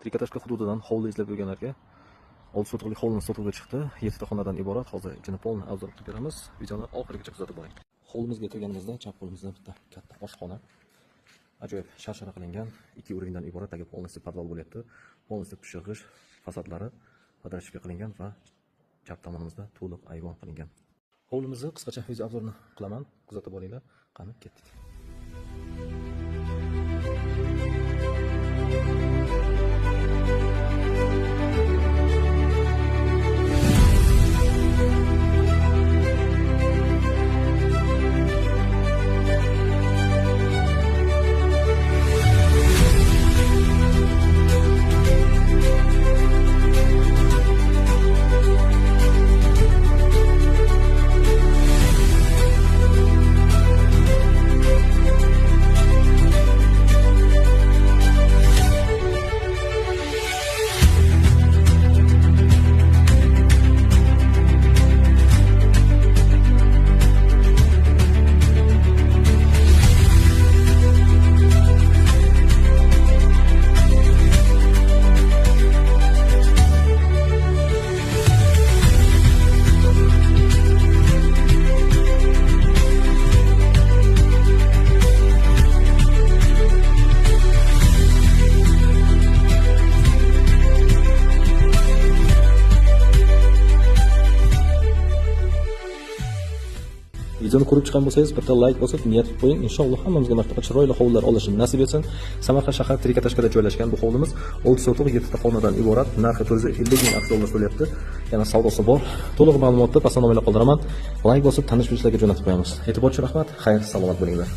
Trikotashka hududidan hovli izlab yurganlarga 6 sotixlik hovlimiz sotuvga chiqdi. 7 ta xonadan iborat. Hozir ichini polni obzor qilib beramiz. Videoni oxirigacha kuzatib boring. Hovlimizga kirganimizda chap qo'limizda bitta katta oshxona. Ajoyib sharshara qilingan 2 urindan iborat tagi polnisi podval bo'lyapti. Polnisi tushig'ish fasadlari podrashivka qilingan va chap tomonimizda to'liq ayvon qilingan. Hovlimizni qisqacha video obzorini qilaman. Kuzatib boringlar. Qani ketdik. Videoni ko'rib chiqqan bo'lsangiz, bitta like bosib, niyat qilib qo'ying. Inshaalloh hammamizga mana chiroyli hovlilar olishni nasib etsin. Samarqand shahar Trikotashkada joylashgan bu hovlimiz 6 sotuq 7 ta xonadan iborat. Narxi 450 ming aksiyonlar so'rayapti. Yana savdosi bor. To'liq ma'lumotni pastda nomerlar qoldiraman. Like bosib, tanish bilishlarga jo'natib qo'yamiz. E'tibor uchun rahmat. Xayr, salomat bo'linglar.